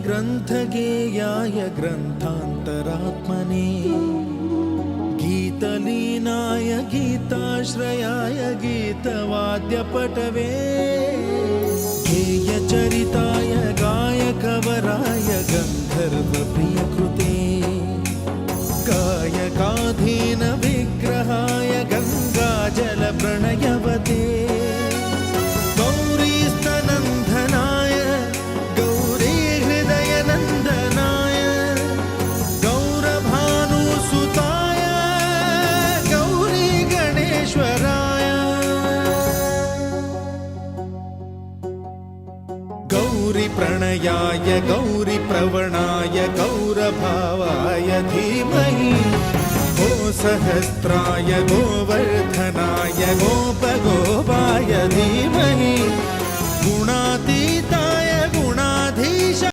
ग्रन्थगेयाय ग्रन्थान्तरात्मने गीतलीनाय गीताश्रयाय गीतवाद्यपटवे गेयचरिताय गायकवराय गन्धर्वप्रियकृते गायकाधीन विग्रहाय गङ्गाजलप्रणयवते गौरीस्तनन्दनाय गौरीहृदयनन्दनाय गौरभानुसुताय गौरीगणेश्वराय गौरीप्रणयाय गौरीप्रवणाय गौरभावाय धीमहि गोसहस्राय गोवर्धनाय गोपगोपाय धीमहि गुणातीताय